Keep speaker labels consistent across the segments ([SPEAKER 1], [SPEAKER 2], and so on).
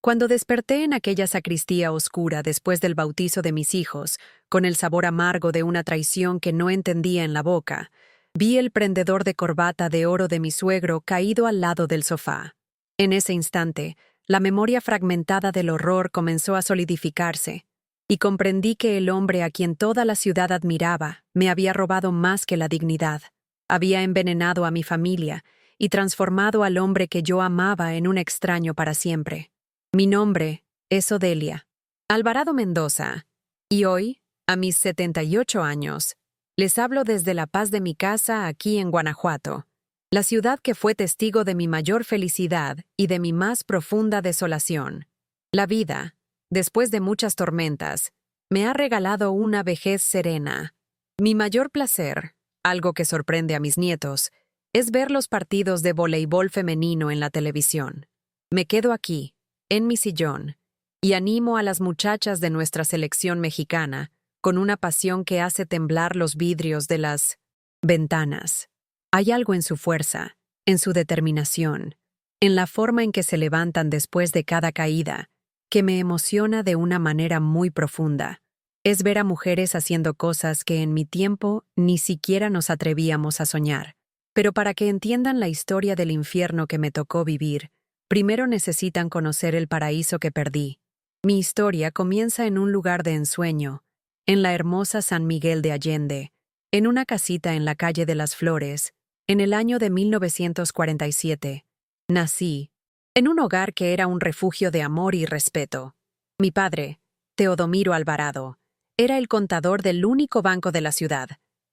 [SPEAKER 1] Cuando desperté en aquella sacristía oscura después del bautizo de mis hijos, con el sabor amargo de una traición que no entendía en la boca, vi el prendedor de corbata de oro de mi suegro caído al lado del sofá. En ese instante, la memoria fragmentada del horror comenzó a solidificarse, y comprendí que el hombre a quien toda la ciudad admiraba me había robado más que la dignidad. Había envenenado a mi familia y transformado al hombre que yo amaba en un extraño para siempre. Mi nombre es Odelia Alvarado Mendoza, y hoy, a mis 78 años, les hablo desde la paz de mi casa aquí en Guanajuato, la ciudad que fue testigo de mi mayor felicidad y de mi más profunda desolación. La vida, después de muchas tormentas, me ha regalado una vejez serena. Mi mayor placer, algo que sorprende a mis nietos, es ver los partidos de voleibol femenino en la televisión. Me quedo aquí, en mi sillón, y animo a las muchachas de nuestra selección mexicana con una pasión que hace temblar los vidrios de las ventanas. Hay algo en su fuerza, en su determinación, en la forma en que se levantan después de cada caída, que me emociona de una manera muy profunda. Es ver a mujeres haciendo cosas que en mi tiempo ni siquiera nos atrevíamos a soñar. Pero para que entiendan la historia del infierno que me tocó vivir, primero necesitan conocer el paraíso que perdí. Mi historia comienza en un lugar de ensueño, en la hermosa San Miguel de Allende, en una casita en la calle de las Flores, en el año de 1947. Nací en un hogar que era un refugio de amor y respeto. Mi padre, Teodomiro Alvarado, era el contador del único banco de la ciudad,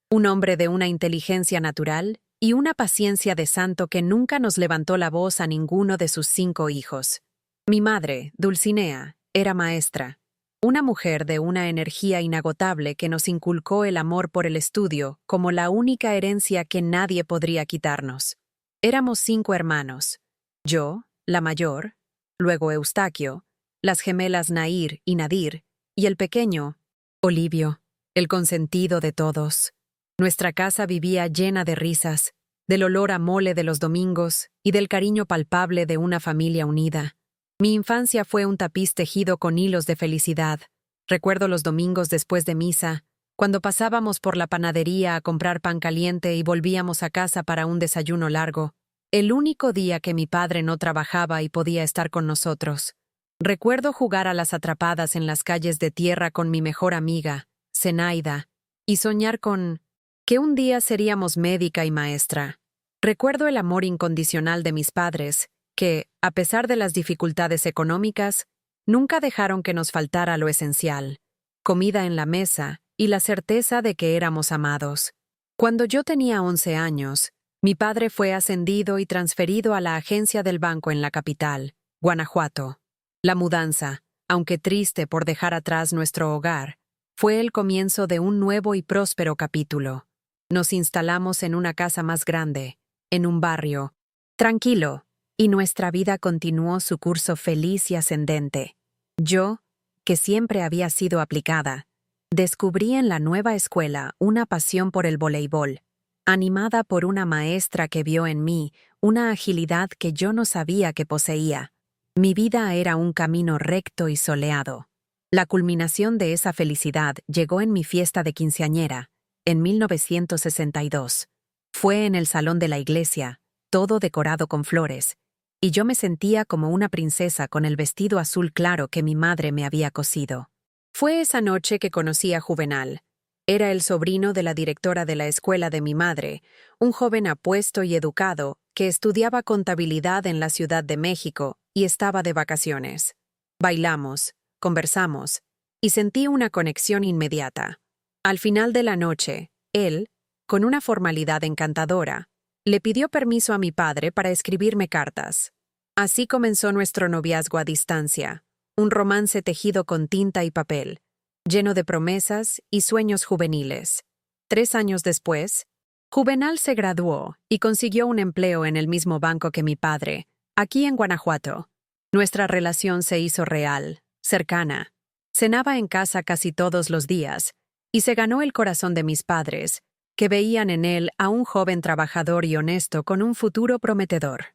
[SPEAKER 1] un hombre de una inteligencia natural y una paciencia de santo que nunca nos levantó la voz a ninguno de sus 5 hijos. Mi madre, Dulcinea, era maestra, una mujer de una energía inagotable que nos inculcó el amor por el estudio como la única herencia que nadie podría quitarnos. Éramos 5 hermanos, yo, la mayor, luego Eustaquio, las gemelas Nair y Nadir, y el pequeño, Olivio, el consentido de todos. Nuestra casa vivía llena de risas, del olor a mole de los domingos y del cariño palpable de una familia unida. Mi infancia fue un tapiz tejido con hilos de felicidad. Recuerdo los domingos después de misa, cuando pasábamos por la panadería a comprar pan caliente y volvíamos a casa para un desayuno largo, el único día que mi padre no trabajaba y podía estar con nosotros. Recuerdo jugar a las atrapadas en las calles de tierra con mi mejor amiga, Zenaida, y soñar con que un día seríamos médica y maestra. Recuerdo el amor incondicional de mis padres, que, a pesar de las dificultades económicas, nunca dejaron que nos faltara lo esencial: comida en la mesa y la certeza de que éramos amados. Cuando yo tenía 11 años, mi padre fue ascendido y transferido a la agencia del banco en la capital, Guanajuato. La mudanza, aunque triste por dejar atrás nuestro hogar, fue el comienzo de un nuevo y próspero capítulo. Nos instalamos en una casa más grande, en un barrio tranquilo, y nuestra vida continuó su curso feliz y ascendente. Yo, que siempre había sido aplicada, descubrí en la nueva escuela una pasión por el voleibol, animada por una maestra que vio en mí una agilidad que yo no sabía que poseía. Mi vida era un camino recto y soleado. La culminación de esa felicidad llegó en mi fiesta de quinceañera, en 1962. Fue en el salón de la iglesia, todo decorado con flores, y yo me sentía como una princesa con el vestido azul claro que mi madre me había cosido. Fue esa noche que conocí a Juvenal. Era el sobrino de la directora de la escuela de mi madre, un joven apuesto y educado que estudiaba contabilidad en la Ciudad de México y estaba de vacaciones. Bailamos, conversamos, y sentí una conexión inmediata. Al final de la noche, él, con una formalidad encantadora, le pidió permiso a mi padre para escribirme cartas. Así comenzó nuestro noviazgo a distancia, un romance tejido con tinta y papel, lleno de promesas y sueños juveniles. 3 años después, Juvenal se graduó y consiguió un empleo en el mismo banco que mi padre, aquí en Guanajuato. Nuestra relación se hizo real, cercana. Cenaba en casa casi todos los días, y se ganó el corazón de mis padres, que veían en él a un joven trabajador y honesto con un futuro prometedor.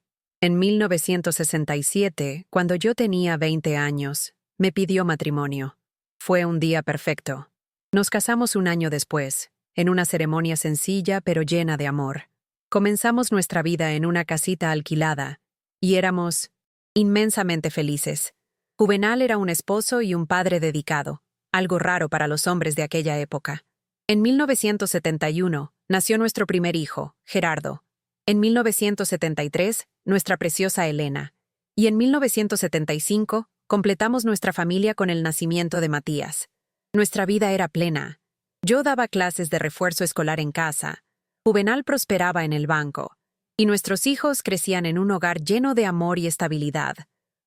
[SPEAKER 1] En 1967, cuando yo tenía 20 años, me pidió matrimonio. Fue un día perfecto. Nos casamos un año después, en una ceremonia sencilla pero llena de amor. Comenzamos nuestra vida en una casita alquilada, y éramos inmensamente felices. Juvenal era un esposo y un padre dedicado, algo raro para los hombres de aquella época. En 1971 nació nuestro primer hijo, Gerardo. En 1973, nuestra preciosa Elena. Y en 1975, completamos nuestra familia con el nacimiento de Matías. Nuestra vida era plena. Yo daba clases de refuerzo escolar en casa. Juvenal prosperaba en el banco. Y nuestros hijos crecían en un hogar lleno de amor y estabilidad,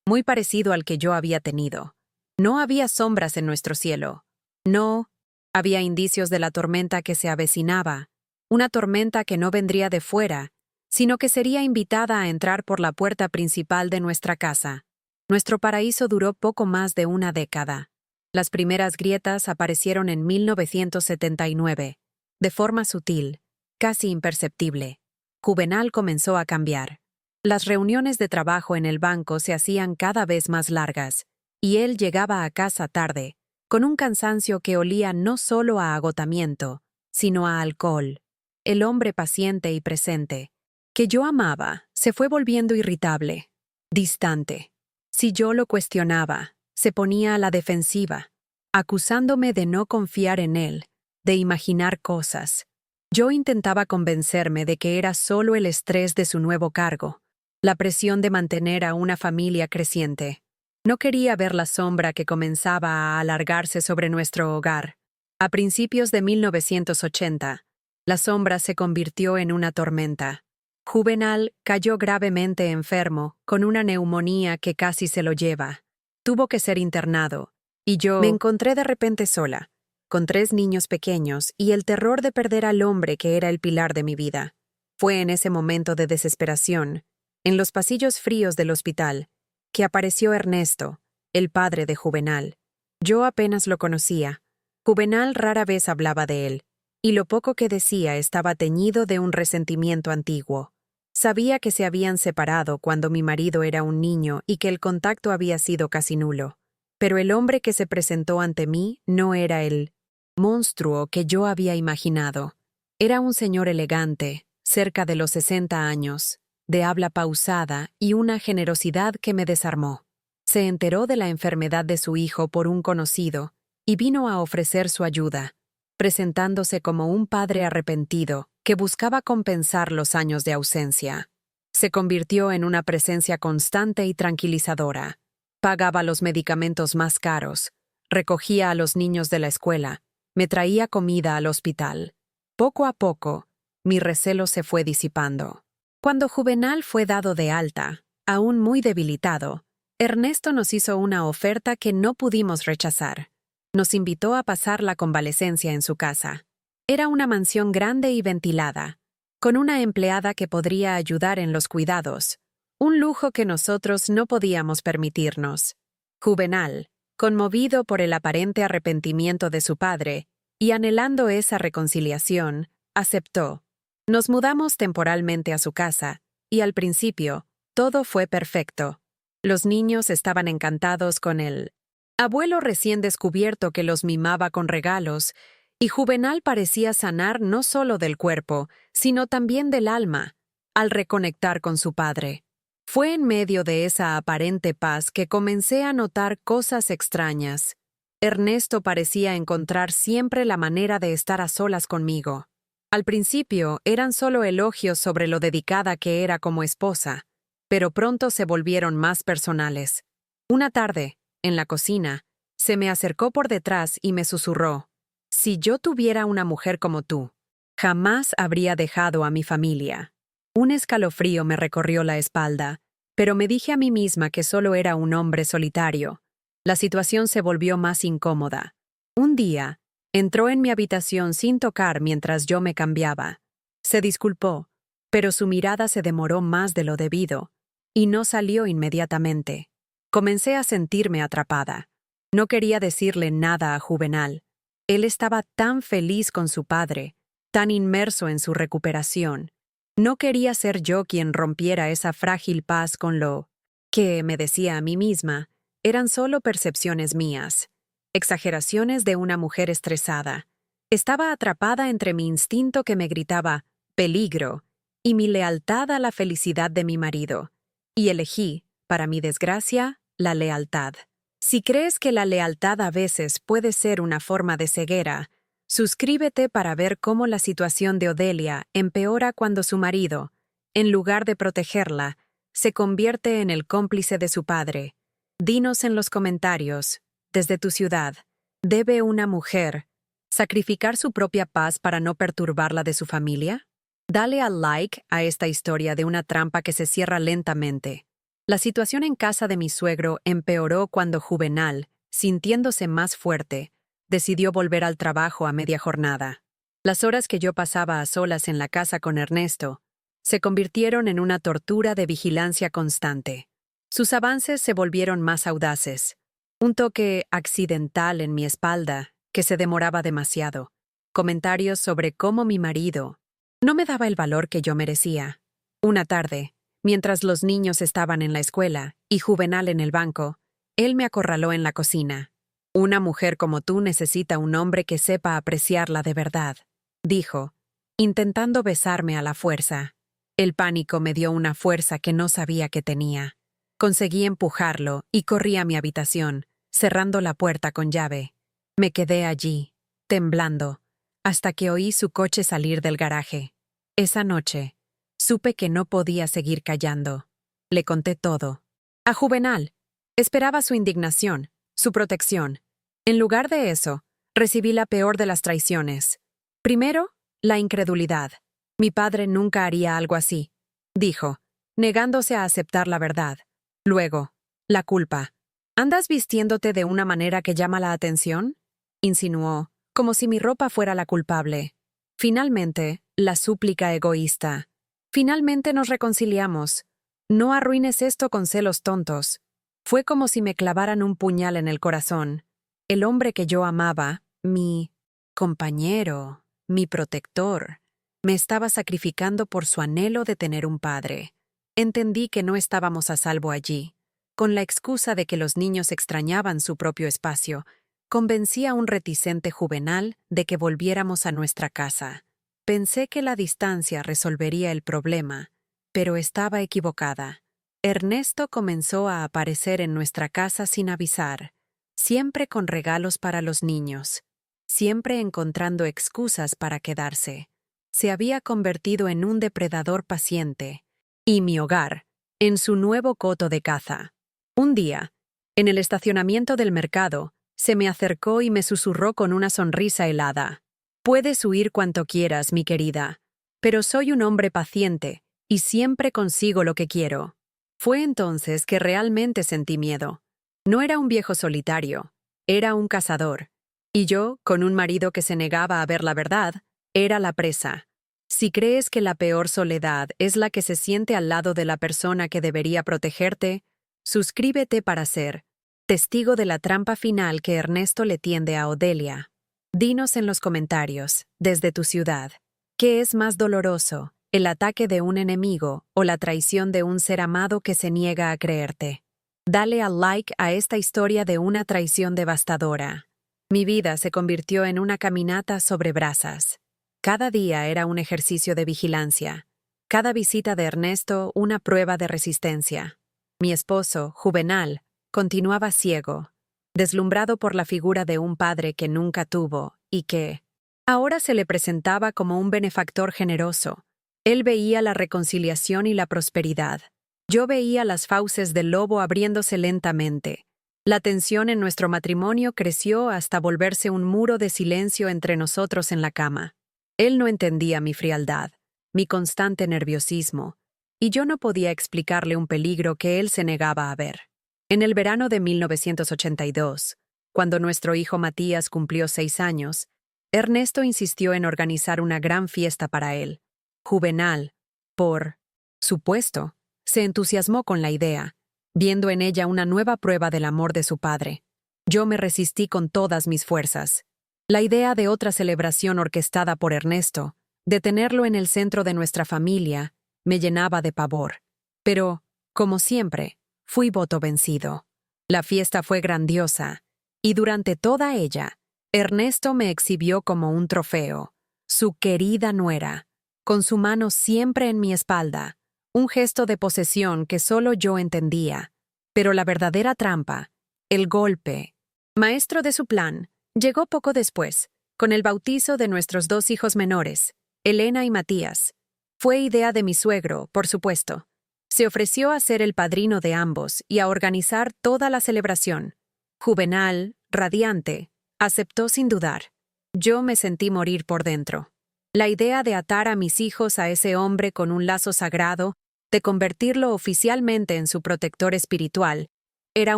[SPEAKER 1] muy parecido al que yo había tenido. No había sombras en nuestro cielo. No había indicios de la tormenta que se avecinaba, una tormenta que no vendría de fuera, sino que sería invitada a entrar por la puerta principal de nuestra casa. Nuestro paraíso duró poco más de una década. Las primeras grietas aparecieron en 1979, de forma sutil, casi imperceptible. Juvenal comenzó a cambiar. Las reuniones de trabajo en el banco se hacían cada vez más largas, y él llegaba a casa tarde, con un cansancio que olía no solo a agotamiento, sino a alcohol. El hombre paciente y presente, que yo amaba, se fue volviendo irritable, distante. Si yo lo cuestionaba, se ponía a la defensiva, acusándome de no confiar en él, de imaginar cosas. Yo intentaba convencerme de que era solo el estrés de su nuevo cargo, la presión de mantener a una familia creciente. No quería ver la sombra que comenzaba a alargarse sobre nuestro hogar. A principios de 1980, la sombra se convirtió en una tormenta. Juvenal cayó gravemente enfermo, con una neumonía que casi se lo lleva. Tuvo que ser internado, y yo me encontré de repente sola, con 3 niños pequeños y el terror de perder al hombre que era el pilar de mi vida. Fue en ese momento de desesperación, en los pasillos fríos del hospital, que apareció Ernesto, el padre de Juvenal. Yo apenas lo conocía. Juvenal rara vez hablaba de él, y lo poco que decía estaba teñido de un resentimiento antiguo. Sabía que se habían separado cuando mi marido era un niño y que el contacto había sido casi nulo. Pero el hombre que se presentó ante mí no era el monstruo que yo había imaginado. Era un señor elegante, cerca de los 60 años, de habla pausada y una generosidad que me desarmó. Se enteró de la enfermedad de su hijo por un conocido y vino a ofrecer su ayuda, presentándose como un padre arrepentido que buscaba compensar los años de ausencia. Se convirtió en una presencia constante y tranquilizadora. Pagaba los medicamentos más caros, recogía a los niños de la escuela, me traía comida al hospital. Poco a poco, mi recelo se fue disipando. Cuando Juvenal fue dado de alta, aún muy debilitado, Ernesto nos hizo una oferta que no pudimos rechazar. Nos invitó a pasar la convalecencia en su casa. Era una mansión grande y ventilada, con una empleada que podría ayudar en los cuidados, un lujo que nosotros no podíamos permitirnos. Juvenal, conmovido por el aparente arrepentimiento de su padre y anhelando esa reconciliación, aceptó. Nos mudamos temporalmente a su casa, y al principio, todo fue perfecto. Los niños estaban encantados con el abuelo recién descubierto que los mimaba con regalos, y Juvenal parecía sanar no solo del cuerpo, sino también del alma, al reconectar con su padre. Fue en medio de esa aparente paz que comencé a notar cosas extrañas. Ernesto parecía encontrar siempre la manera de estar a solas conmigo. Al principio eran solo elogios sobre lo dedicada que era como esposa, pero pronto se volvieron más personales. Una tarde, en la cocina, se me acercó por detrás y me susurró: «Si yo tuviera una mujer como tú, jamás habría dejado a mi familia». Un escalofrío me recorrió la espalda, pero me dije a mí misma que solo era un hombre solitario. La situación se volvió más incómoda. Un día, entró en mi habitación sin tocar mientras yo me cambiaba. Se disculpó, pero su mirada se demoró más de lo debido, y no salió inmediatamente. Comencé a sentirme atrapada. No quería decirle nada a Juvenal. Él estaba tan feliz con su padre, tan inmerso en su recuperación. No quería ser yo quien rompiera esa frágil paz con lo que, me decía a mí misma, eran solo percepciones mías, exageraciones de una mujer estresada. Estaba atrapada entre mi instinto que me gritaba «peligro» y mi lealtad a la felicidad de mi marido. Y elegí, para mi desgracia, la lealtad. Si crees que la lealtad a veces puede ser una forma de ceguera, suscríbete para ver cómo la situación de Odelia empeora cuando su marido, en lugar de protegerla, se convierte en el cómplice de su padre. Dinos en los comentarios, desde tu ciudad, ¿debe una mujer sacrificar su propia paz para no perturbar la de su familia? Dale al like a esta historia de una trampa que se cierra lentamente. La situación en casa de mi suegro empeoró cuando Juvenal, sintiéndose más fuerte, decidió volver al trabajo a media jornada. Las horas que yo pasaba a solas en la casa con Ernesto se convirtieron en una tortura de vigilancia constante. Sus avances se volvieron más audaces. Un toque accidental en mi espalda, que se demoraba demasiado. Comentarios sobre cómo mi marido no me daba el valor que yo merecía. Una tarde, mientras los niños estaban en la escuela y Juvenal en el banco, él me acorraló en la cocina. «Una mujer como tú necesita un hombre que sepa apreciarla de verdad», dijo, intentando besarme a la fuerza. El pánico me dio una fuerza que no sabía que tenía. Conseguí empujarlo y corrí a mi habitación, cerrando la puerta con llave. Me quedé allí, temblando, hasta que oí su coche salir del garaje. Esa noche, supe que no podía seguir callando. Le conté todo. A Juvenal. Esperaba su indignación, su protección. En lugar de eso, recibí la peor de las traiciones. Primero, la incredulidad. Mi padre nunca haría algo así, dijo, negándose a aceptar la verdad. Luego, la culpa. ¿Andas vistiéndote de una manera que llama la atención?, insinuó, como si mi ropa fuera la culpable. Finalmente, la súplica egoísta. Finalmente nos reconciliamos. No arruines esto con celos tontos. Fue como si me clavaran un puñal en el corazón. El hombre que yo amaba, mi compañero, mi protector, me estaba sacrificando por su anhelo de tener un padre. Entendí que no estábamos a salvo allí. Con la excusa de que los niños extrañaban su propio espacio, convencí a un reticente Juvenal de que volviéramos a nuestra casa. Pensé que la distancia resolvería el problema, pero estaba equivocada. Ernesto comenzó a aparecer en nuestra casa sin avisar, siempre con regalos para los niños, siempre encontrando excusas para quedarse. Se había convertido en un depredador paciente, y mi hogar, en su nuevo coto de caza. Un día, en el estacionamiento del mercado, se me acercó y me susurró con una sonrisa helada. «Puedes huir cuanto quieras, mi querida, pero soy un hombre paciente y siempre consigo lo que quiero». Fue entonces que realmente sentí miedo. No era un viejo solitario, era un cazador. Y yo, con un marido que se negaba a ver la verdad, era la presa. Si crees que la peor soledad es la que se siente al lado de la persona que debería protegerte, suscríbete para ser testigo de la trampa final que Ernesto le tiende a Odelia. Dinos en los comentarios, desde tu ciudad, ¿qué es más doloroso, el ataque de un enemigo o la traición de un ser amado que se niega a creerte? Dale al like a esta historia de una traición devastadora. Mi vida se convirtió en una caminata sobre brasas. Cada día era un ejercicio de vigilancia. Cada visita de Ernesto una prueba de resistencia. Mi esposo, Juvenal, continuaba ciego, deslumbrado por la figura de un padre que nunca tuvo y que ahora se le presentaba como un benefactor generoso. Él veía la reconciliación y la prosperidad. Yo veía las fauces del lobo abriéndose lentamente. La tensión en nuestro matrimonio creció hasta volverse un muro de silencio entre nosotros en la cama. Él no entendía mi frialdad, mi constante nerviosismo, y yo no podía explicarle un peligro que él se negaba a ver. En el verano de 1982, cuando nuestro hijo Matías cumplió 6 años, Ernesto insistió en organizar una gran fiesta para él. Juvenal, por supuesto, se entusiasmó con la idea, viendo en ella una nueva prueba del amor de su padre. Yo me resistí con todas mis fuerzas. La idea de otra celebración orquestada por Ernesto De tenerlo en el centro de nuestra familia, me llenaba de pavor. Pero, como siempre, fui voto vencido. La fiesta fue grandiosa, y durante toda ella, Ernesto me exhibió como un trofeo, su querida nuera, con su mano siempre en mi espalda, un gesto de posesión que solo yo entendía. Pero la verdadera trampa, el golpe, maestro de su plan, llegó poco después, con el bautizo de nuestros 2 hijos menores, Elena y Matías. Fue idea de mi suegro, por supuesto. Se ofreció a ser el padrino de ambos y a organizar toda la celebración. Juvenal, radiante, aceptó sin dudar. Yo me sentí morir por dentro. La idea de atar a mis hijos a ese hombre con un lazo sagrado, de convertirlo oficialmente en su protector espiritual, era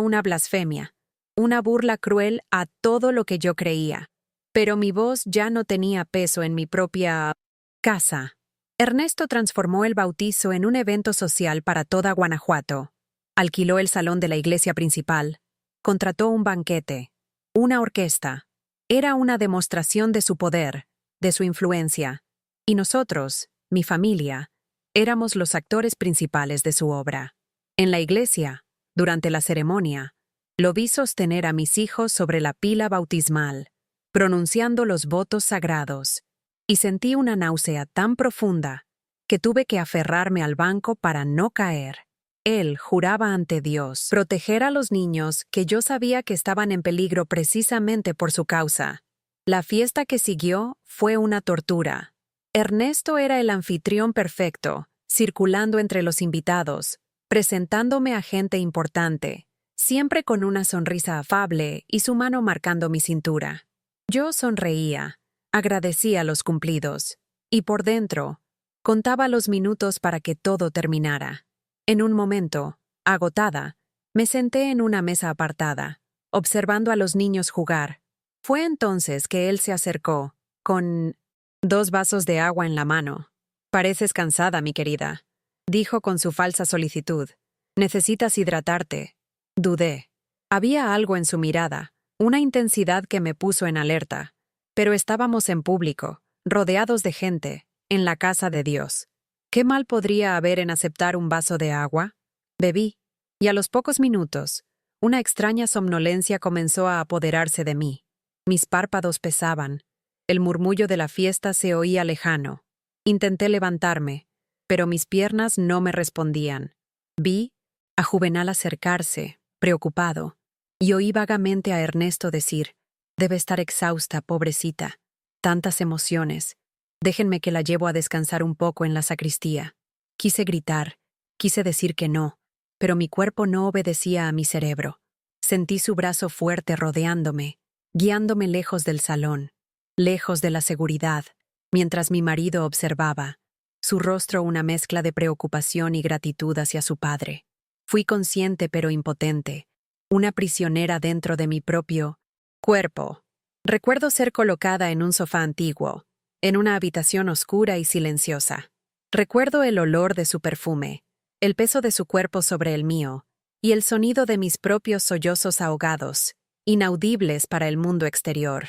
[SPEAKER 1] una blasfemia, una burla cruel a todo lo que yo creía. Pero mi voz ya no tenía peso en mi propia casa. Ernesto transformó el bautizo en un evento social para toda Guanajuato. Alquiló el salón de la iglesia principal, contrató un banquete, una orquesta. Era una demostración de su poder, de su influencia, y nosotros, mi familia, éramos los actores principales de su obra. En la iglesia, durante la ceremonia, lo vi sostener a mis hijos sobre la pila bautismal, pronunciando los votos sagrados, y sentí una náusea tan profunda que tuve que aferrarme al banco para no caer. Él juraba ante Dios proteger a los niños que yo sabía que estaban en peligro precisamente por su causa. La fiesta que siguió fue una tortura. Ernesto era el anfitrión perfecto, circulando entre los invitados, presentándome a gente importante, siempre con una sonrisa afable y su mano marcando mi cintura. Yo sonreía, agradecía los cumplidos, y por dentro, contaba los minutos para que todo terminara. En un momento, agotada, me senté en una mesa apartada, observando a los niños jugar. Fue entonces que él se acercó, con 2 vasos de agua en la mano. «Pareces cansada, mi querida», dijo con su falsa solicitud. «Necesitas hidratarte». Dudé. Había algo en su mirada, una intensidad que me puso en alerta. Pero estábamos en público, rodeados de gente, en la casa de Dios. ¿Qué mal podría haber en aceptar un vaso de agua? Bebí, y a los pocos minutos, una extraña somnolencia comenzó a apoderarse de mí. Mis párpados pesaban. El murmullo de la fiesta se oía lejano. Intenté levantarme, pero mis piernas no me respondían. Vi a Juvenal acercarse, preocupado, y oí vagamente a Ernesto decir: «Debe estar exhausta, pobrecita. Tantas emociones. Déjenme que la llevo a descansar un poco en la sacristía». Quise gritar, quise decir que no, pero mi cuerpo no obedecía a mi cerebro. Sentí su brazo fuerte rodeándome, guiándome lejos del salón, lejos de la seguridad, mientras mi marido observaba, su rostro una mezcla de preocupación y gratitud hacia su padre. Fui consciente pero impotente, una prisionera dentro de mi propio cuerpo. Recuerdo ser colocada en un sofá antiguo, en una habitación oscura y silenciosa. Recuerdo el olor de su perfume, el peso de su cuerpo sobre el mío, y el sonido de mis propios sollozos ahogados, inaudibles para el mundo exterior.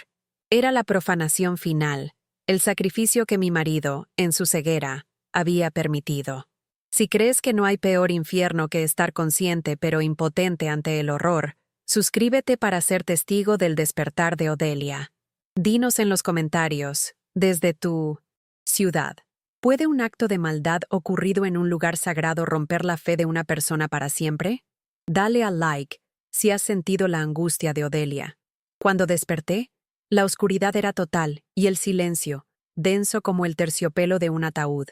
[SPEAKER 1] Era la profanación final, el sacrificio que mi marido, en su ceguera, había permitido. Si crees que no hay peor infierno que estar consciente pero impotente ante el horror, suscríbete para ser testigo del despertar de Odelia. Dinos en los comentarios, desde tu ciudad, ¿puede un acto de maldad ocurrido en un lugar sagrado romper la fe de una persona para siempre? Dale al like si has sentido la angustia de Odelia. Cuando desperté, la oscuridad era total y el silencio, denso como el terciopelo de un ataúd.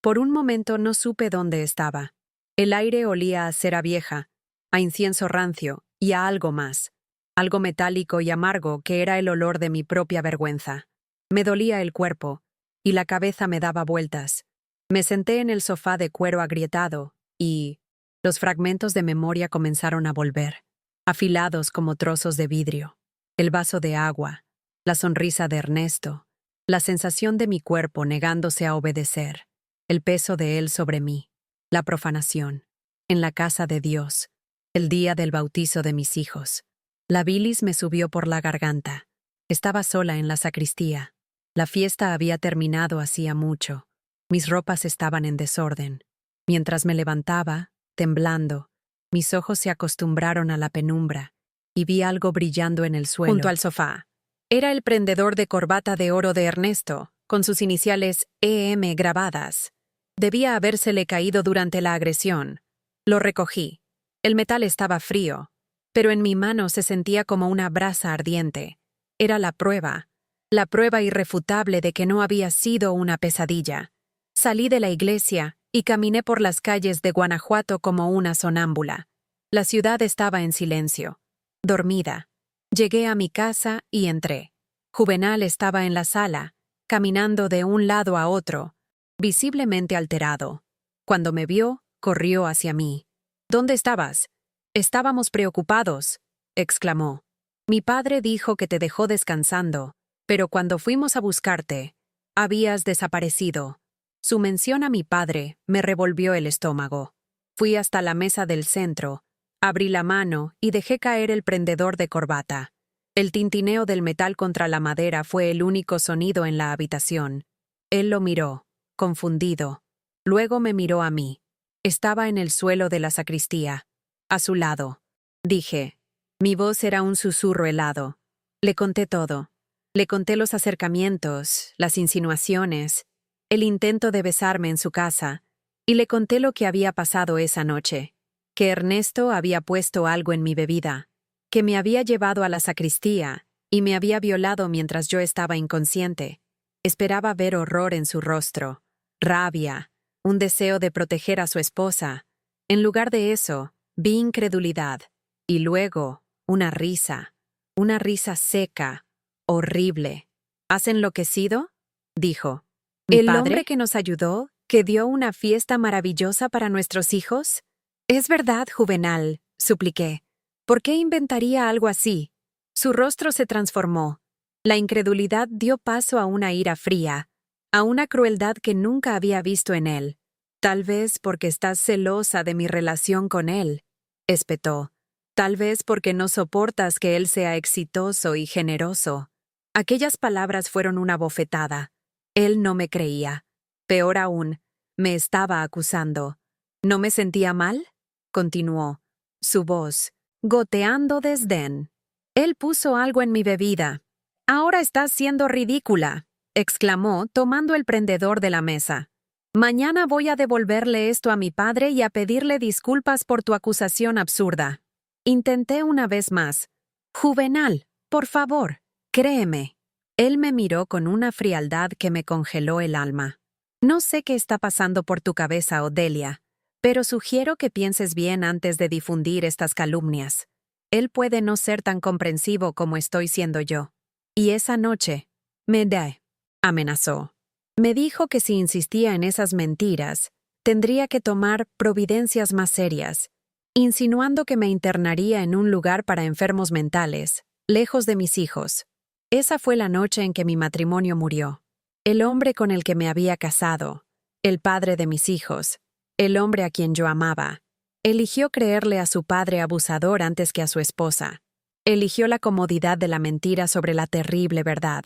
[SPEAKER 1] Por un momento no supe dónde estaba. El aire olía a cera vieja, a incienso rancio y a algo más, algo metálico y amargo que era el olor de mi propia vergüenza. Me dolía el cuerpo, y la cabeza me daba vueltas. Me senté en el sofá de cuero agrietado, y los fragmentos de memoria comenzaron a volver, afilados como trozos de vidrio. El vaso de agua, la sonrisa de Ernesto, la sensación de mi cuerpo negándose a obedecer, el peso de él sobre mí, la profanación, en la casa de Dios, el día del bautizo de mis hijos. La bilis me subió por la garganta. Estaba sola en la sacristía. La fiesta había terminado hacía mucho. Mis ropas estaban en desorden. Mientras me levantaba, temblando, mis ojos se acostumbraron a la penumbra y vi algo brillando en el suelo. Junto al sofá. Era el prendedor de corbata de oro de Ernesto, con sus iniciales EM grabadas. Debía habérsele caído durante la agresión. Lo recogí. El metal estaba frío, pero en mi mano se sentía como una brasa ardiente. Era la prueba irrefutable de que no había sido una pesadilla. Salí de la iglesia y caminé por las calles de Guanajuato como una sonámbula. La ciudad estaba en silencio, dormida. Llegué a mi casa y entré. Juvenal estaba en la sala, caminando de un lado a otro, visiblemente alterado. Cuando me vio, corrió hacia mí. ¿Dónde estabas? Estábamos preocupados, exclamó. Mi padre dijo que te dejó descansando, pero cuando fuimos a buscarte, habías desaparecido. Su mención a mi padre me revolvió el estómago. Fui hasta la mesa del centro, abrí la mano y dejé caer el prendedor de corbata. El tintineo del metal contra la madera fue el único sonido en la habitación. Él lo miró, confundido. Luego me miró a mí. Estaba en el suelo de la sacristía, a su lado. Dije. Mi voz era un susurro helado. Le conté todo. Le conté los acercamientos, las insinuaciones, el intento de besarme en su casa, y le conté lo que había pasado esa noche, que Ernesto había puesto algo en mi bebida, que me había llevado a la sacristía y me había violado mientras yo estaba inconsciente. Esperaba ver horror en su rostro, rabia, un deseo de proteger a su esposa. En lugar de eso, vi incredulidad, y luego una risa seca, horrible. ¿Has enloquecido? Dijo. ¿El hombre que nos ayudó, que dio una fiesta maravillosa para nuestros hijos? Es verdad, Juvenal, supliqué. ¿Por qué inventaría algo así? Su rostro se transformó. La incredulidad dio paso a una ira fría, a una crueldad que nunca había visto en él. Tal vez porque estás celosa de mi relación con él, espetó. Tal vez porque no soportas que él sea exitoso y generoso. Aquellas palabras fueron una bofetada. Él no me creía. Peor aún, me estaba acusando. ¿No me sentía mal? Continuó, su voz, goteando desdén. Él puso algo en mi bebida. Ahora estás siendo ridícula, exclamó, tomando el prendedor de la mesa. Mañana voy a devolverle esto a mi padre y a pedirle disculpas por tu acusación absurda. Intenté una vez más. Juvenal, por favor, créeme. Él me miró con una frialdad que me congeló el alma. No sé qué está pasando por tu cabeza, Odelia, pero sugiero que pienses bien antes de difundir estas calumnias. Él puede no ser tan comprensivo como estoy siendo yo. Y esa noche, amenazó. Me dijo que si insistía en esas mentiras, tendría que tomar providencias más serias, insinuando que me internaría en un lugar para enfermos mentales, lejos de mis hijos. Esa fue la noche en que mi matrimonio murió. El hombre con el que me había casado, el padre de mis hijos, el hombre a quien yo amaba, eligió creerle a su padre abusador antes que a su esposa. Eligió la comodidad de la mentira sobre la terrible verdad.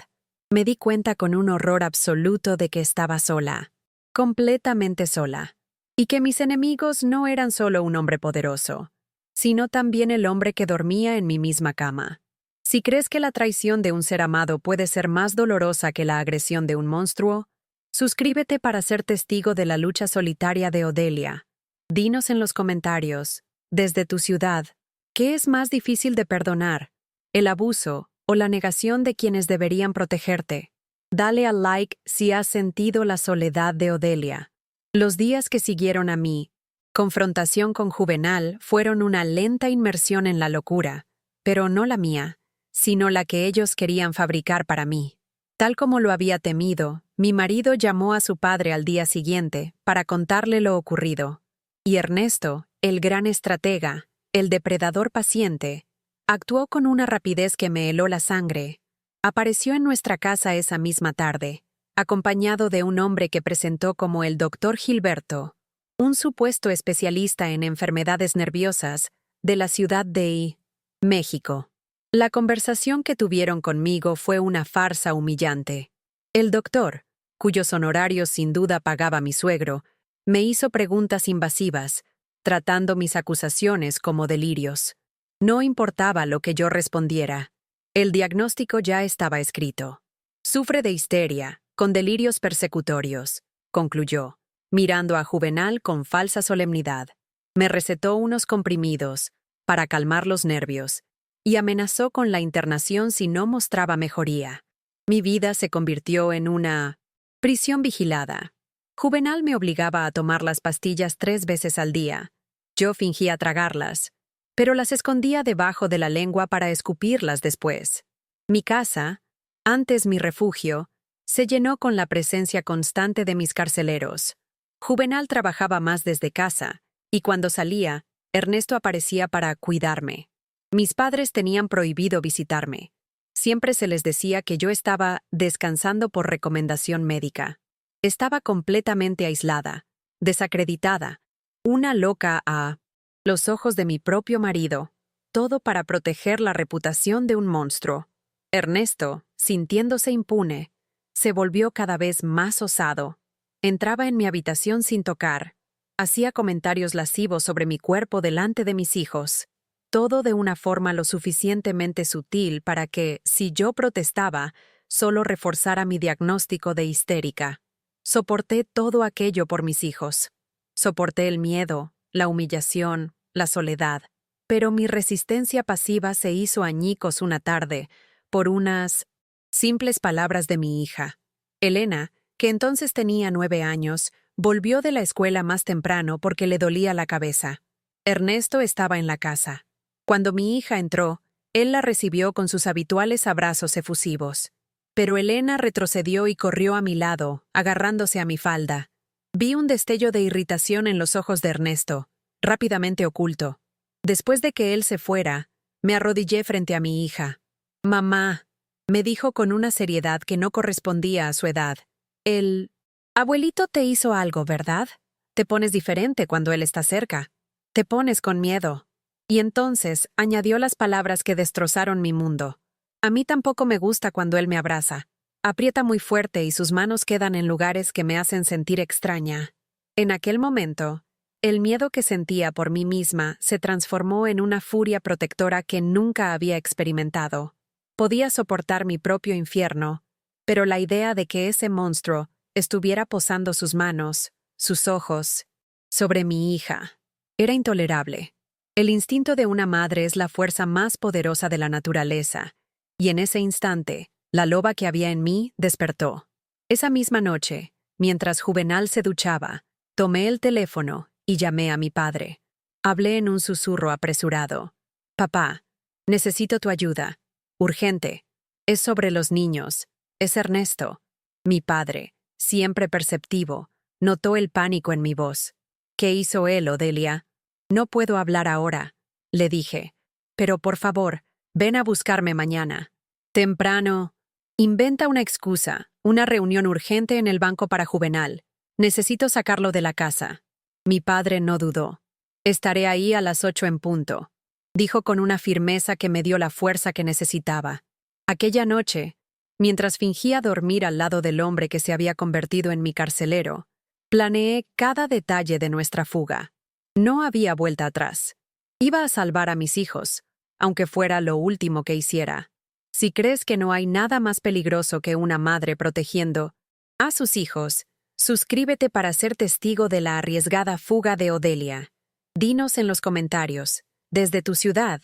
[SPEAKER 1] Me di cuenta con un horror absoluto de que estaba sola, completamente sola, y que mis enemigos no eran solo un hombre poderoso, sino también el hombre que dormía en mi misma cama. Si crees que la traición de un ser amado puede ser más dolorosa que la agresión de un monstruo, suscríbete para ser testigo de la lucha solitaria de Odelia. Dinos en los comentarios, desde tu ciudad, ¿qué es más difícil de perdonar? ¿El abuso o la negación de quienes deberían protegerte? Dale al like si has sentido la soledad de Odelia. Los días que siguieron a mi confrontación con Juvenal fueron una lenta inmersión en la locura, pero no la mía, sino la que ellos querían fabricar para mí. Tal como lo había temido, mi marido llamó a su padre al día siguiente para contarle lo ocurrido. Y Ernesto, el gran estratega, el depredador paciente, actuó con una rapidez que me heló la sangre. Apareció en nuestra casa esa misma tarde, acompañado de un hombre que presentó como el doctor Gilberto, un supuesto especialista en enfermedades nerviosas de la ciudad de México. La conversación que tuvieron conmigo fue una farsa humillante. El doctor, cuyos honorarios sin duda pagaba mi suegro, me hizo preguntas invasivas, tratando mis acusaciones como delirios. No importaba lo que yo respondiera. El diagnóstico ya estaba escrito. Sufre de histeria, con delirios persecutorios, concluyó, mirando a Juvenal con falsa solemnidad. Me recetó unos comprimidos para calmar los nervios y amenazó con la internación si no mostraba mejoría. Mi vida se convirtió en una prisión vigilada. Juvenal me obligaba a tomar las pastillas 3 veces al día. Yo fingía tragarlas, pero las escondía debajo de la lengua para escupirlas después. Mi casa, antes mi refugio, se llenó con la presencia constante de mis carceleros. Juvenal trabajaba más desde casa, y cuando salía, Ernesto aparecía para cuidarme. Mis padres tenían prohibido visitarme. Siempre se les decía que yo estaba descansando por recomendación médica. Estaba completamente aislada, desacreditada, una loca a los ojos de mi propio marido, todo para proteger la reputación de un monstruo. Ernesto, sintiéndose impune, se volvió cada vez más osado. Entraba en mi habitación sin tocar. Hacía comentarios lascivos sobre mi cuerpo delante de mis hijos. Todo de una forma lo suficientemente sutil para que, si yo protestaba, solo reforzara mi diagnóstico de histérica. Soporté todo aquello por mis hijos. Soporté el miedo, la humillación, la soledad. Pero mi resistencia pasiva se hizo añicos una tarde, por unas simples palabras de mi hija. Elena, que entonces tenía 9 años, volvió de la escuela más temprano porque le dolía la cabeza. Ernesto estaba en la casa. Cuando mi hija entró, él la recibió con sus habituales abrazos efusivos. Pero Elena retrocedió y corrió a mi lado, agarrándose a mi falda. Vi un destello de irritación en los ojos de Ernesto, rápidamente oculto. Después de que él se fuera, me arrodillé frente a mi hija. «Mamá», me dijo con una seriedad que no correspondía a su edad. «El abuelito te hizo algo, ¿verdad? Te pones diferente cuando él está cerca. Te pones con miedo». Y entonces añadió las palabras que destrozaron mi mundo. «A mí tampoco me gusta cuando él me abraza. Aprieta muy fuerte y sus manos quedan en lugares que me hacen sentir extraña». En aquel momento, el miedo que sentía por mí misma se transformó en una furia protectora que nunca había experimentado. Podía soportar mi propio infierno, pero la idea de que ese monstruo estuviera posando sus manos, sus ojos, sobre mi hija, era intolerable. El instinto de una madre es la fuerza más poderosa de la naturaleza, y en ese instante, la loba que había en mí despertó. Esa misma noche, mientras Juvenal se duchaba, tomé el teléfono y llamé a mi padre. Hablé en un susurro apresurado. «Papá, necesito tu ayuda. Urgente. Es sobre los niños. Es Ernesto». Mi padre, siempre perceptivo, notó el pánico en mi voz. «¿Qué hizo él, Odelia?» «No puedo hablar ahora», le dije. «Pero por favor, ven a buscarme mañana. Temprano». «Inventa una excusa, una reunión urgente en el banco para Juvenal. Necesito sacarlo de la casa». Mi padre no dudó. «Estaré ahí a las 8 en punto», dijo con una firmeza que me dio la fuerza que necesitaba. Aquella noche, mientras fingía dormir al lado del hombre que se había convertido en mi carcelero, planeé cada detalle de nuestra fuga. No había vuelta atrás. Iba a salvar a mis hijos, aunque fuera lo último que hiciera. Si crees que no hay nada más peligroso que una madre protegiendo a sus hijos, suscríbete para ser testigo de la arriesgada fuga de Odelia. Dinos en los comentarios, desde tu ciudad,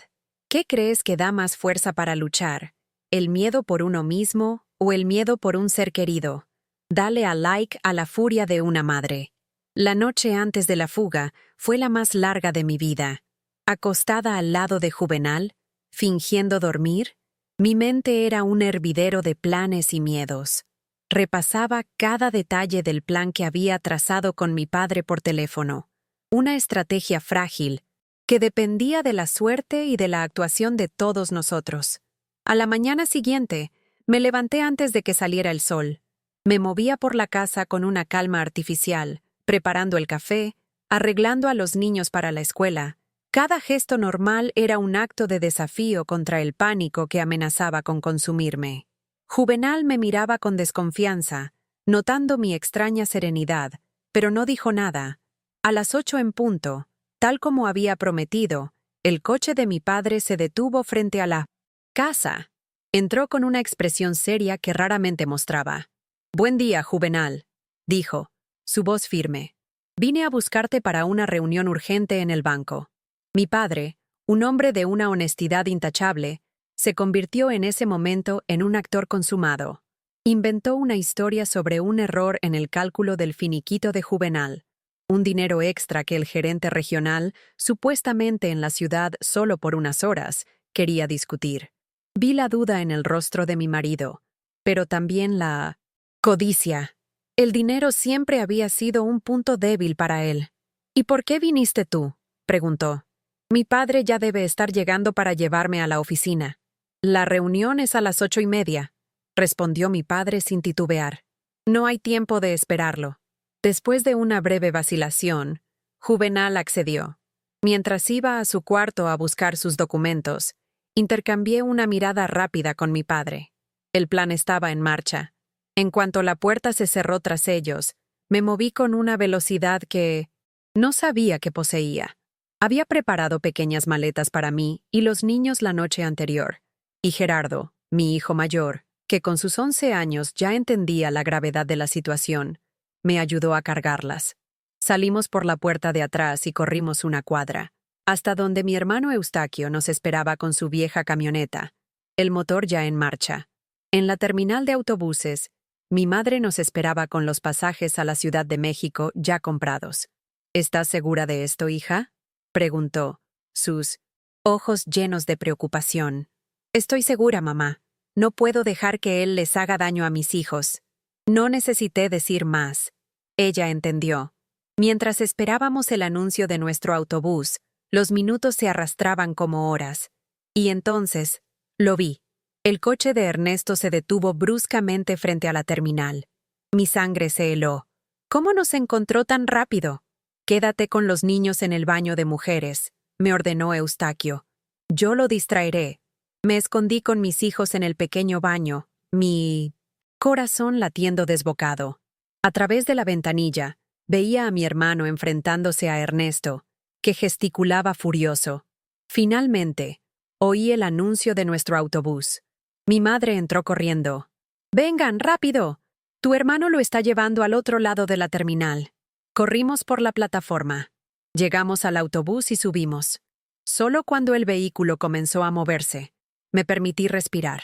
[SPEAKER 1] ¿qué crees que da más fuerza para luchar? ¿El miedo por uno mismo o el miedo por un ser querido? Dale a like a la furia de una madre. La noche antes de la fuga fue la más larga de mi vida. Acostada al lado de Juvenal, fingiendo dormir, mi mente era un hervidero de planes y miedos. Repasaba cada detalle del plan que había trazado con mi padre por teléfono. Una estrategia frágil, que dependía de la suerte y de la actuación de todos nosotros. A la mañana siguiente, me levanté antes de que saliera el sol. Me movía por la casa con una calma artificial, preparando el café, arreglando a los niños para la escuela. Cada gesto normal era un acto de desafío contra el pánico que amenazaba con consumirme. Juvenal me miraba con desconfianza, notando mi extraña serenidad, pero no dijo nada. A las 8 en punto, tal como había prometido, el coche de mi padre se detuvo frente a la casa. Entró con una expresión seria que raramente mostraba. «Buen día, Juvenal», dijo, su voz firme. «Vine a buscarte para una reunión urgente en el banco». Mi padre, un hombre de una honestidad intachable, se convirtió en ese momento en un actor consumado. Inventó una historia sobre un error en el cálculo del finiquito de Juvenal, un dinero extra que el gerente regional, supuestamente en la ciudad solo por unas horas, quería discutir. Vi la duda en el rostro de mi marido, pero también la codicia. El dinero siempre había sido un punto débil para él. «¿Y por qué viniste tú?», preguntó. «Mi padre ya debe estar llegando para llevarme a la oficina». «La reunión es a las 8:30», respondió mi padre sin titubear. «No hay tiempo de esperarlo». Después de una breve vacilación, Juvenal accedió. Mientras iba a su cuarto a buscar sus documentos, intercambié una mirada rápida con mi padre. El plan estaba en marcha. En cuanto la puerta se cerró tras ellos, me moví con una velocidad que no sabía que poseía. Había preparado pequeñas maletas para mí y los niños la noche anterior, y Gerardo, mi hijo mayor, que con sus 11 años ya entendía la gravedad de la situación, me ayudó a cargarlas. Salimos por la puerta de atrás y corrimos una cuadra, hasta donde mi hermano Eustaquio nos esperaba con su vieja camioneta, el motor ya en marcha. En la terminal de autobuses, mi madre nos esperaba con los pasajes a la Ciudad de México ya comprados. «¿Estás segura de esto, hija?», preguntó, sus ojos llenos de preocupación. «Estoy segura, mamá. No puedo dejar que él les haga daño a mis hijos». No necesité decir más. Ella entendió. Mientras esperábamos el anuncio de nuestro autobús, los minutos se arrastraban como horas. Y entonces, lo vi. El coche de Ernesto se detuvo bruscamente frente a la terminal. Mi sangre se heló. ¿Cómo nos encontró tan rápido? «Quédate con los niños en el baño de mujeres», me ordenó Eustaquio. «Yo lo distraeré». Me escondí con mis hijos en el pequeño baño, mi corazón latiendo desbocado. A través de la ventanilla, veía a mi hermano enfrentándose a Ernesto, que gesticulaba furioso. Finalmente, oí el anuncio de nuestro autobús. Mi madre entró corriendo. «Vengan, rápido. Tu hermano lo está llevando al otro lado de la terminal». Corrimos por la plataforma. Llegamos al autobús y subimos. Solo cuando el vehículo comenzó a moverse, me permití respirar.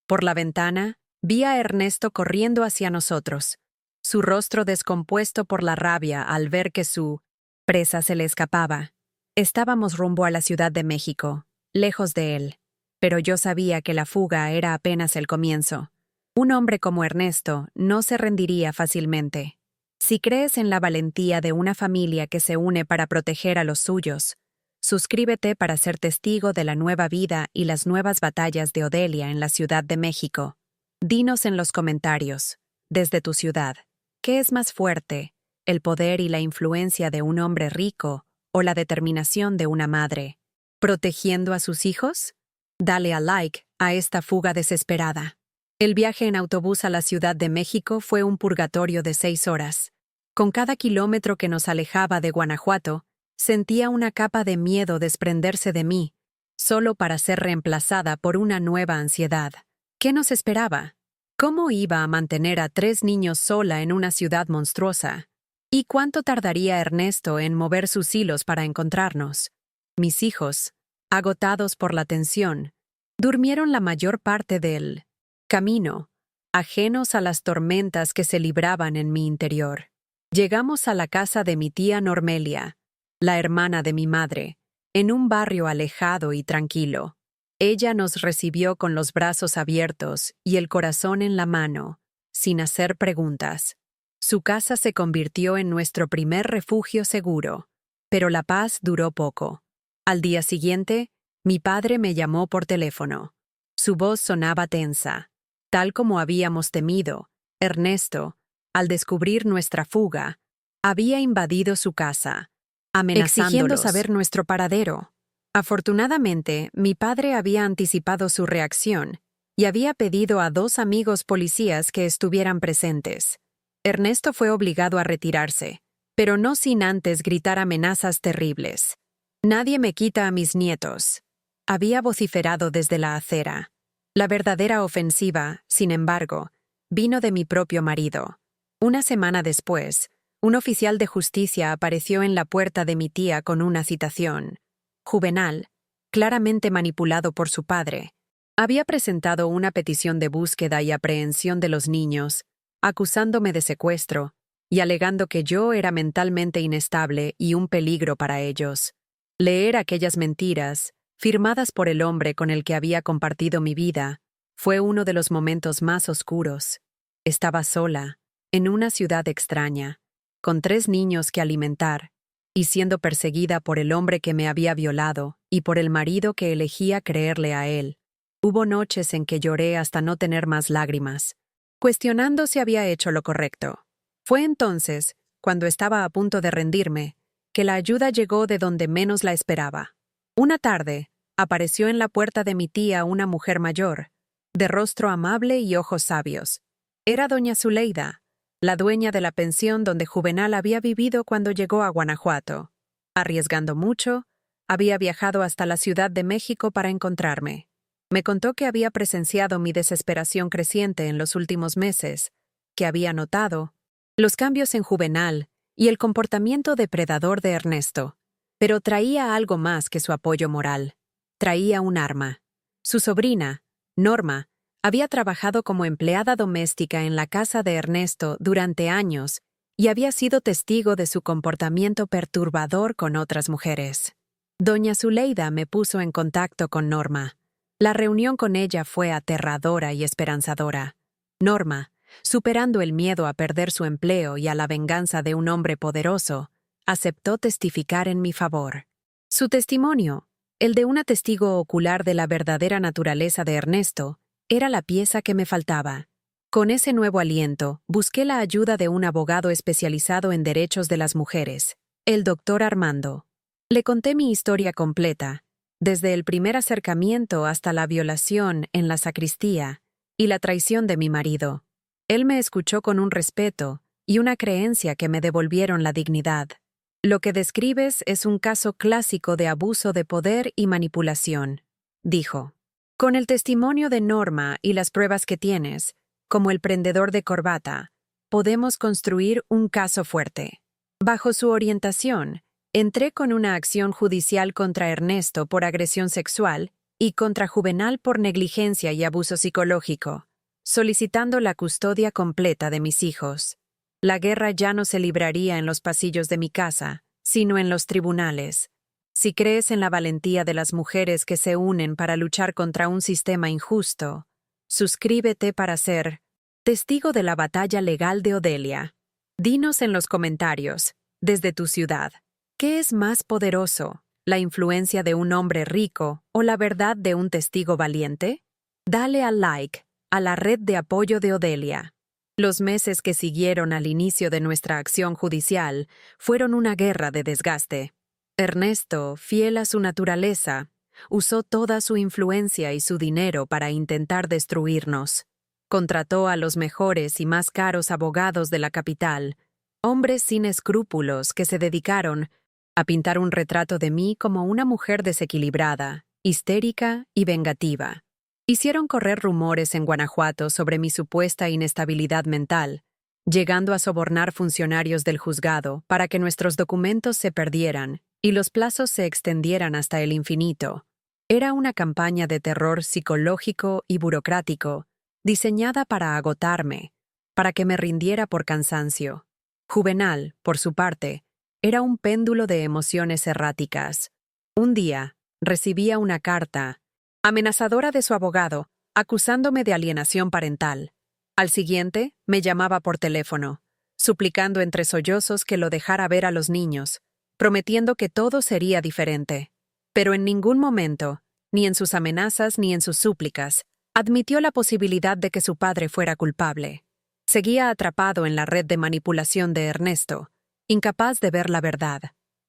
[SPEAKER 1] Por la ventana, vi a Ernesto corriendo hacia nosotros, su rostro descompuesto por la rabia al ver que su presa se le escapaba. Estábamos rumbo a la Ciudad de México, lejos de él, pero yo sabía que la fuga era apenas el comienzo. Un hombre como Ernesto no se rendiría fácilmente. Si crees en la valentía de una familia que se une para proteger a los suyos, suscríbete para ser testigo de la nueva vida y las nuevas batallas de Odelia en la Ciudad de México. Dinos en los comentarios, desde tu ciudad, ¿qué es más fuerte, el poder y la influencia de un hombre rico o la determinación de una madre, protegiendo a sus hijos? Dale a like a esta fuga desesperada. El viaje en autobús a la Ciudad de México fue un purgatorio de 6 horas. Con cada kilómetro que nos alejaba de Guanajuato, sentía una capa de miedo desprenderse de mí, solo para ser reemplazada por una nueva ansiedad. ¿Qué nos esperaba? ¿Cómo iba a mantener a 3 niños sola en una ciudad monstruosa? ¿Y cuánto tardaría Ernesto en mover sus hilos para encontrarnos? Mis hijos, agotados por la tensión, durmieron la mayor parte del camino, ajenos a las tormentas que se libraban en mi interior. Llegamos a la casa de mi tía Normelia, la hermana de mi madre, en un barrio alejado y tranquilo. Ella nos recibió con los brazos abiertos y el corazón en la mano, sin hacer preguntas. Su casa se convirtió en nuestro primer refugio seguro, pero la paz duró poco. Al día siguiente, mi padre me llamó por teléfono. Su voz sonaba tensa. Tal como habíamos temido, Ernesto, al descubrir nuestra fuga, había invadido su casa, exigiendo saber nuestro paradero. Afortunadamente, mi padre había anticipado su reacción y había pedido a 2 amigos policías que estuvieran presentes. Ernesto fue obligado a retirarse, pero no sin antes gritar amenazas terribles. «Nadie me quita a mis nietos», había vociferado desde la acera. La verdadera ofensiva, sin embargo, vino de mi propio marido. Una semana después, un oficial de justicia apareció en la puerta de mi tía con una citación. Juvenal, claramente manipulado por su padre, había presentado una petición de búsqueda y aprehensión de los niños, acusándome de secuestro y alegando que yo era mentalmente inestable y un peligro para ellos. Leer aquellas mentiras, firmadas por el hombre con el que había compartido mi vida, fue uno de los momentos más oscuros. Estaba sola, en una ciudad extraña, con 3 niños que alimentar, y siendo perseguida por el hombre que me había violado y por el marido que elegía creerle a él. Hubo noches en que lloré hasta no tener más lágrimas, cuestionando si había hecho lo correcto. Fue entonces, cuando estaba a punto de rendirme, que la ayuda llegó de donde menos la esperaba. Una tarde, apareció en la puerta de mi tía una mujer mayor, de rostro amable y ojos sabios. Era doña Zuleida, la dueña de la pensión donde Juvenal había vivido cuando llegó a Guanajuato. Arriesgando mucho, había viajado hasta la Ciudad de México para encontrarme. Me contó que había presenciado mi desesperación creciente en los últimos meses, que había notado los cambios en Juvenal y el comportamiento depredador de Ernesto, pero traía algo más que su apoyo moral. Traía un arma. Su sobrina, Norma, había trabajado como empleada doméstica en la casa de Ernesto durante años y había sido testigo de su comportamiento perturbador con otras mujeres. Doña Zuleida me puso en contacto con Norma. La reunión con ella fue aterradora y esperanzadora. Norma, superando el miedo a perder su empleo y a la venganza de un hombre poderoso, aceptó testificar en mi favor. Su testimonio, el de una testigo ocular de la verdadera naturaleza de Ernesto, era la pieza que me faltaba. Con ese nuevo aliento, busqué la ayuda de un abogado especializado en derechos de las mujeres, el doctor Armando. Le conté mi historia completa, desde el primer acercamiento hasta la violación en la sacristía y la traición de mi marido. Él me escuchó con un respeto y una creencia que me devolvieron la dignidad. «Lo que describes es un caso clásico de abuso de poder y manipulación», dijo. «Con el testimonio de Norma y las pruebas que tienes, como el prendedor de corbata, podemos construir un caso fuerte». Bajo su orientación, entré con una acción judicial contra Ernesto por agresión sexual y contra Juvenal por negligencia y abuso psicológico, solicitando la custodia completa de mis hijos. La guerra ya no se libraría en los pasillos de mi casa, sino en los tribunales. Si crees en la valentía de las mujeres que se unen para luchar contra un sistema injusto, suscríbete para ser testigo de la batalla legal de Odelia. Dinos en los comentarios, desde tu ciudad, ¿qué es más poderoso, la influencia de un hombre rico o la verdad de un testigo valiente? Dale al like a la red de apoyo de Odelia. Los meses que siguieron al inicio de nuestra acción judicial fueron una guerra de desgaste. Ernesto, fiel a su naturaleza, usó toda su influencia y su dinero para intentar destruirnos. Contrató a los mejores y más caros abogados de la capital, hombres sin escrúpulos que se dedicaron a pintar un retrato de mí como una mujer desequilibrada, histérica y vengativa. Hicieron correr rumores en Guanajuato sobre mi supuesta inestabilidad mental, llegando a sobornar funcionarios del juzgado para que nuestros documentos se perdieran y los plazos se extendieran hasta el infinito. Era una campaña de terror psicológico y burocrático, diseñada para agotarme, para que me rindiera por cansancio. Juvenal, por su parte, era un péndulo de emociones erráticas. Un día, recibía una carta amenazadora de su abogado, acusándome de alienación parental. Al siguiente, me llamaba por teléfono, suplicando entre sollozos que lo dejara ver a los niños, prometiendo que todo sería diferente. Pero en ningún momento, ni en sus amenazas ni en sus súplicas, admitió la posibilidad de que su padre fuera culpable. Seguía atrapado en la red de manipulación de Ernesto, incapaz de ver la verdad.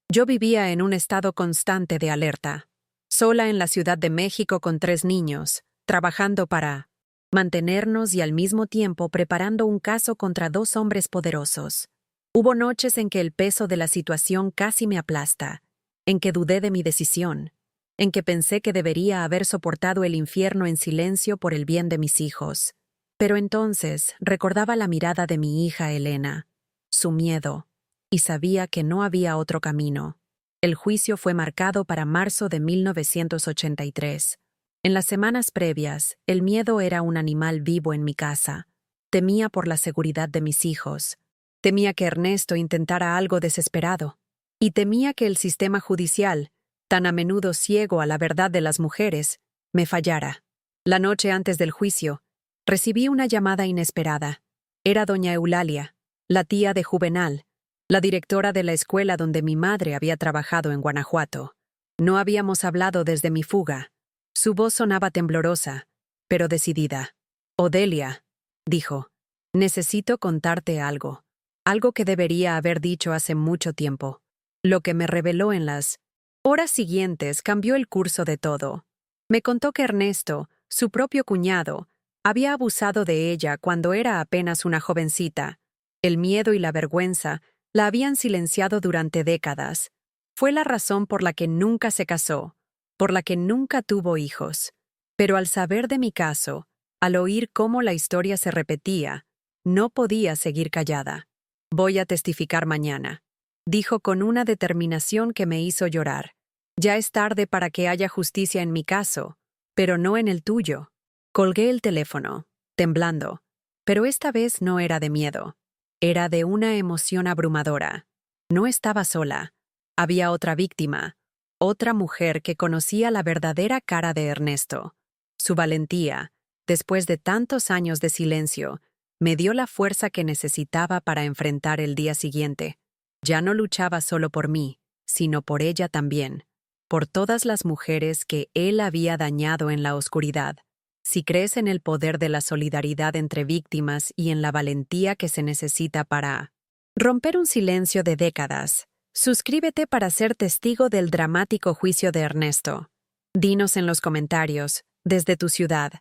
[SPEAKER 1] Yo vivía en un estado constante de alerta. Sola en la Ciudad de México con 3 niños, trabajando para mantenernos y al mismo tiempo preparando un caso contra dos hombres poderosos. Hubo noches en que el peso de la situación casi me aplasta, en que dudé de mi decisión, en que pensé que debería haber soportado el infierno en silencio por el bien de mis hijos. Pero entonces recordaba la mirada de mi hija Elena, su miedo, y sabía que no había otro camino. El juicio fue marcado para marzo de 1983. En las semanas previas, el miedo era un animal vivo en mi casa. Temía por la seguridad de mis hijos. Temía que Ernesto intentara algo desesperado. Y temía que el sistema judicial, tan a menudo ciego a la verdad de las mujeres, me fallara. La noche antes del juicio, recibí una llamada inesperada. Era doña Eulalia, la tía de Juvenal, la directora de la escuela donde mi madre había trabajado en Guanajuato. No habíamos hablado desde mi fuga. Su voz sonaba temblorosa, pero decidida. «Odelia», dijo, «necesito contarte algo. Algo que debería haber dicho hace mucho tiempo». Lo que me reveló en las horas siguientes cambió el curso de todo. Me contó que Ernesto, su propio cuñado, había abusado de ella cuando era apenas una jovencita. El miedo y la vergüenza la habían silenciado durante décadas. Fue la razón por la que nunca se casó, por la que nunca tuvo hijos. Pero al saber de mi caso, al oír cómo la historia se repetía, no podía seguir callada. «Voy a testificar mañana», dijo con una determinación que me hizo llorar. «Ya es tarde para que haya justicia en mi caso, pero no en el tuyo». Colgué el teléfono, temblando, pero esta vez no era de miedo. Era de una emoción abrumadora. No estaba sola. Había otra víctima, otra mujer que conocía la verdadera cara de Ernesto. Su valentía, después de tantos años de silencio, me dio la fuerza que necesitaba para enfrentar el día siguiente. Ya no luchaba solo por mí, sino por ella también, por todas las mujeres que él había dañado en la oscuridad. Si crees en el poder de la solidaridad entre víctimas y en la valentía que se necesita para romper un silencio de décadas, suscríbete para ser testigo del dramático juicio de Ernesto. Dinos en los comentarios, desde tu ciudad,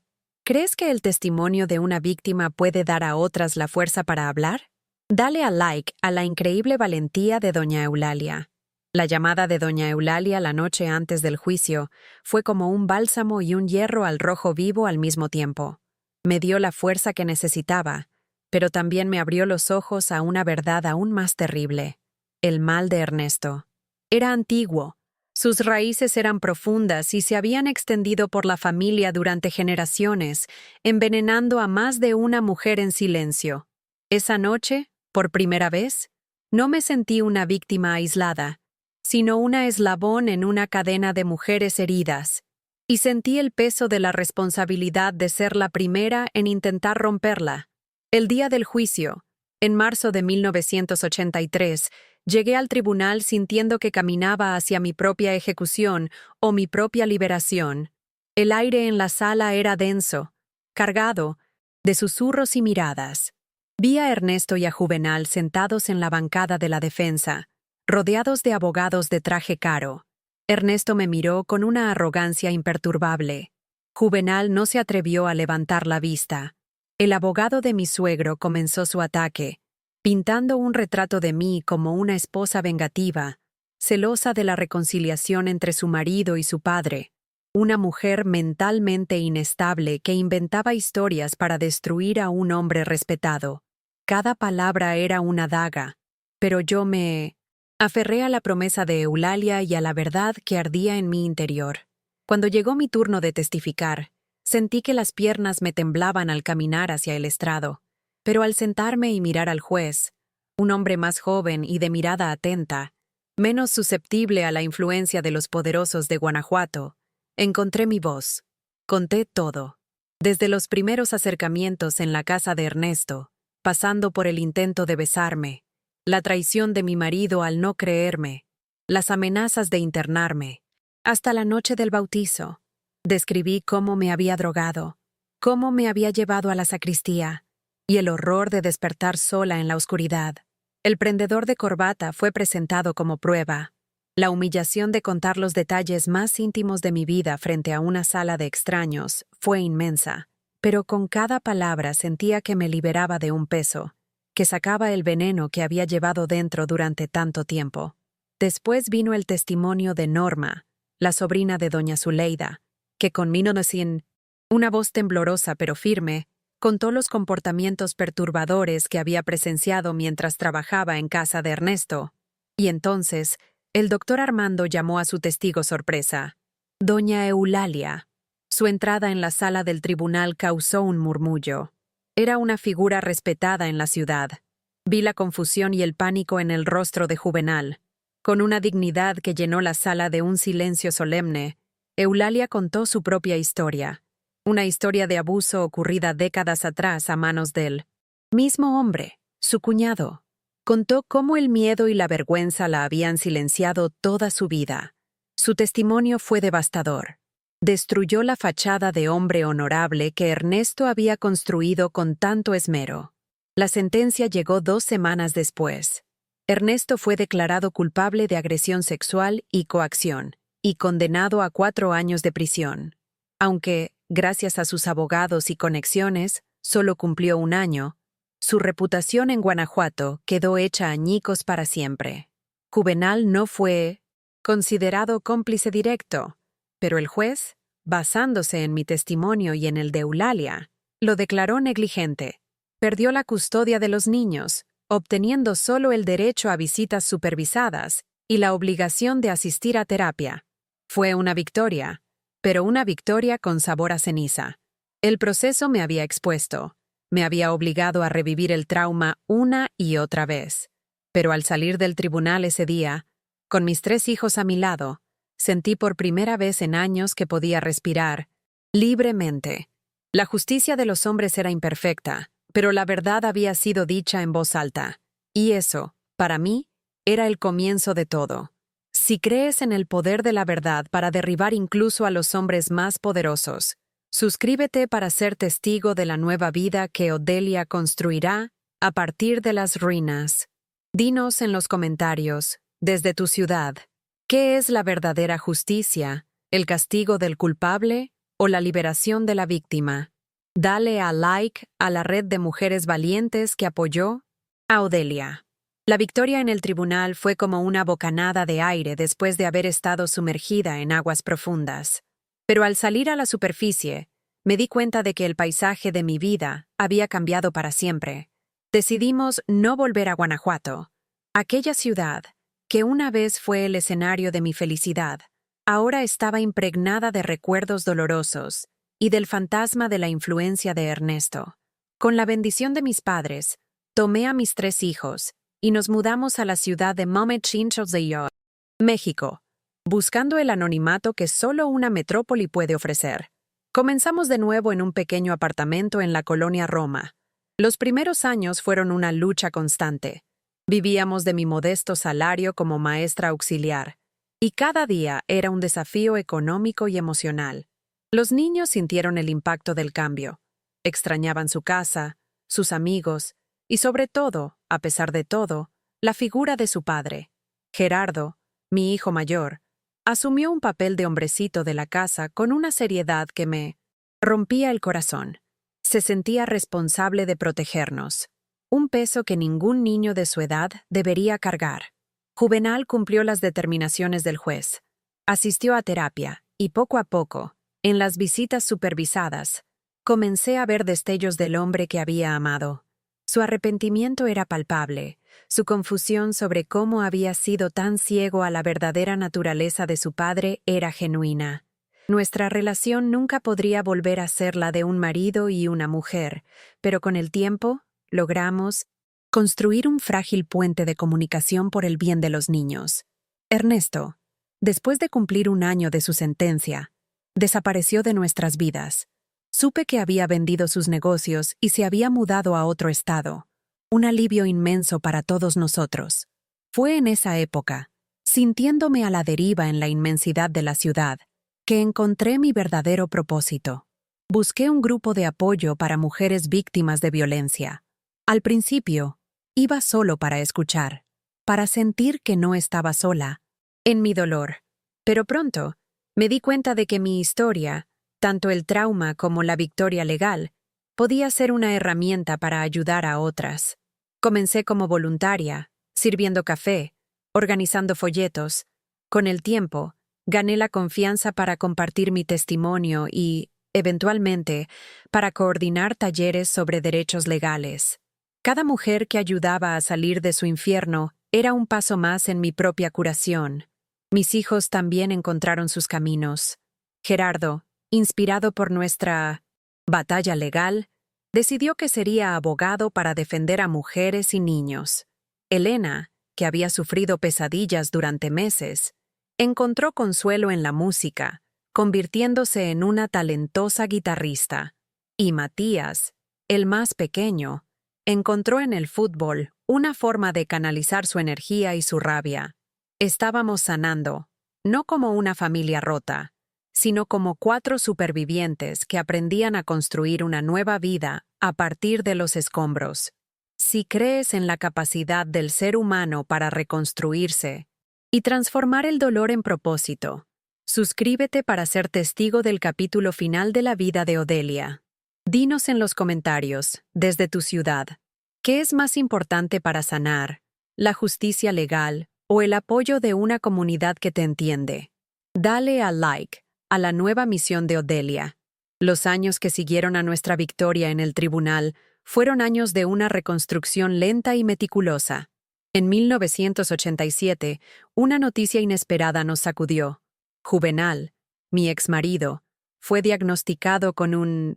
[SPEAKER 1] ¿crees que el testimonio de una víctima puede dar a otras la fuerza para hablar? Dale a like a la increíble valentía de doña Eulalia. La llamada de doña Eulalia la noche antes del juicio fue como un bálsamo y un hierro al rojo vivo al mismo tiempo. Me dio la fuerza que necesitaba, pero también me abrió los ojos a una verdad aún más terrible. El mal de Ernesto. Era antiguo. Sus raíces eran profundas y se habían extendido por la familia durante generaciones, envenenando a más de una mujer en silencio. Esa noche, por primera vez, no me sentí una víctima aislada, sino una eslabón en una cadena de mujeres heridas, y sentí el peso de la responsabilidad de ser la primera en intentar romperla. El día del juicio, en marzo de 1983, llegué al tribunal sintiendo que caminaba hacia mi propia ejecución o mi propia liberación. El aire en la sala era denso, cargado de susurros y miradas. Vi a Ernesto y a Juvenal sentados en la bancada de la defensa, rodeados de abogados de traje caro. Ernesto me miró con una arrogancia imperturbable. Juvenal no se atrevió a levantar la vista. El abogado de mi suegro comenzó su ataque, pintando un retrato de mí como una esposa vengativa, celosa de la reconciliación entre su marido y su padre, una mujer mentalmente inestable que inventaba historias para destruir a un hombre respetado. Cada palabra era una daga, pero yo me aferré a la promesa de Eulalia y a la verdad que ardía en mi interior. Cuando llegó mi turno de testificar, sentí que las piernas me temblaban al caminar hacia el estrado, pero al sentarme y mirar al juez, un hombre más joven y de mirada atenta, menos susceptible a la influencia de los poderosos de Guanajuato, encontré mi voz. Conté todo, desde los primeros acercamientos en la casa de Ernesto, pasando por el intento de besarme, la traición de mi marido al no creerme, las amenazas de internarme, hasta la noche del bautizo. Describí cómo me había drogado, cómo me había llevado a la sacristía, y el horror de despertar sola en la oscuridad. El prendedor de corbata fue presentado como prueba. La humillación de contar los detalles más íntimos de mi vida frente a una sala de extraños fue inmensa. pero con cada palabra sentía que me liberaba de un peso, que sacaba el veneno que había llevado dentro durante tanto tiempo. Después vino el testimonio de Norma, la sobrina de doña Zuleida, que con una voz temblorosa pero firme, contó los comportamientos perturbadores que había presenciado mientras trabajaba en casa de Ernesto. Y entonces, el doctor Armando llamó a su testigo sorpresa, doña Eulalia. Su entrada en la sala del tribunal causó un murmullo. Era una figura respetada en la ciudad. Vi la confusión y el pánico en el rostro de Juvenal. Con una dignidad que llenó la sala de un silencio solemne, Eulalia contó su propia historia. Una historia de abuso ocurrida décadas atrás a manos del mismo hombre, su cuñado. Contó cómo el miedo y la vergüenza la habían silenciado toda su vida. Su testimonio fue devastador. Destruyó la fachada de hombre honorable que Ernesto había construido con tanto esmero. La sentencia llegó 2 semanas después. Ernesto fue declarado culpable de agresión sexual y coacción, y condenado a 4 años de prisión. Aunque, gracias a sus abogados y conexiones, solo cumplió 1 año, su reputación en Guanajuato quedó hecha añicos para siempre. Juvenal no fue considerado cómplice directo, pero el juez, basándose en mi testimonio y en el de Eulalia, lo declaró negligente. Perdió la custodia de los niños, obteniendo solo el derecho a visitas supervisadas y la obligación de asistir a terapia. Fue una victoria, pero una victoria con sabor a ceniza. El proceso me había expuesto, me había obligado a revivir el trauma una y otra vez. Pero al salir del tribunal ese día, con mis 3 hijos a mi lado, sentí por primera vez en años que podía respirar libremente. La justicia de los hombres era imperfecta, pero la verdad había sido dicha en voz alta. Y eso, para mí, era el comienzo de todo. Si crees en el poder de la verdad para derribar incluso a los hombres más poderosos, suscríbete para ser testigo de la nueva vida que Odelia construirá a partir de las ruinas. Dinos en los comentarios, desde tu ciudad, ¿qué es la verdadera justicia? ¿El castigo del culpable o la liberación de la víctima? Dale a like a la red de mujeres valientes que apoyó a Odelia. La victoria en el tribunal fue como una bocanada de aire después de haber estado sumergida en aguas profundas. Pero al salir a la superficie, me di cuenta de que el paisaje de mi vida había cambiado para siempre. Decidimos no volver a Guanajuato. Aquella ciudad, que una vez fue el escenario de mi felicidad, ahora estaba impregnada de recuerdos dolorosos y del fantasma de la influencia de Ernesto. Con la bendición de mis padres, tomé a mis 3 hijos y nos mudamos a la ciudad de Mometchinchosdeyo, México, buscando el anonimato que solo una metrópoli puede ofrecer. Comenzamos de nuevo en un pequeño apartamento en la colonia Roma. Los primeros años fueron una lucha constante. Vivíamos de mi modesto salario como maestra auxiliar, y cada día era un desafío económico y emocional. Los niños sintieron el impacto del cambio. Extrañaban su casa, sus amigos, y sobre todo, a pesar de todo, la figura de su padre. Gerardo, mi hijo mayor, asumió un papel de hombrecito de la casa con una seriedad que me rompía el corazón. Se sentía responsable de protegernos, un peso que ningún niño de su edad debería cargar. Juvenal cumplió las determinaciones del juez. Asistió a terapia y poco a poco, en las visitas supervisadas, comencé a ver destellos del hombre que había amado. Su arrepentimiento era palpable, su confusión sobre cómo había sido tan ciego a la verdadera naturaleza de su padre era genuina. Nuestra relación nunca podría volver a ser la de un marido y una mujer, pero con el tiempo logramos construir un frágil puente de comunicación por el bien de los niños. Ernesto, después de cumplir 1 año de su sentencia, desapareció de nuestras vidas. Supe que había vendido sus negocios y se había mudado a otro estado. Un alivio inmenso para todos nosotros. Fue en esa época, sintiéndome a la deriva en la inmensidad de la ciudad, que encontré mi verdadero propósito. Busqué un grupo de apoyo para mujeres víctimas de violencia. Al principio, iba solo para escuchar, para sentir que no estaba sola, en mi dolor. Pero pronto, me di cuenta de que mi historia Tanto el trauma como la victoria legal podía ser una herramienta para ayudar a otras. Comencé como voluntaria, sirviendo café, organizando folletos. Con el tiempo, gané la confianza para compartir mi testimonio y, eventualmente, para coordinar talleres sobre derechos legales. Cada mujer que ayudaba a salir de su infierno era un paso más en mi propia curación. Mis hijos también encontraron sus caminos. Gerardo, inspirado por nuestra batalla legal, decidió que sería abogado para defender a mujeres y niños. Elena, que había sufrido pesadillas durante meses, encontró consuelo en la música, convirtiéndose en una talentosa guitarrista. Y Matías, el más pequeño, encontró en el fútbol una forma de canalizar su energía y su rabia. Estábamos sanando, no como una familia rota, sino como 4 supervivientes que aprendían a construir una nueva vida a partir de los escombros. Si crees en la capacidad del ser humano para reconstruirse y transformar el dolor en propósito, suscríbete para ser testigo del capítulo final de la vida de Odelia. Dinos en los comentarios, desde tu ciudad, ¿qué es más importante para sanar, la justicia legal o el apoyo de una comunidad que te entiende? Dale a like a la nueva misión de Odelia. Los años que siguieron a nuestra victoria en el tribunal fueron años de una reconstrucción lenta y meticulosa. En 1987, una noticia inesperada nos sacudió. Juvenal, mi exmarido, fue diagnosticado con un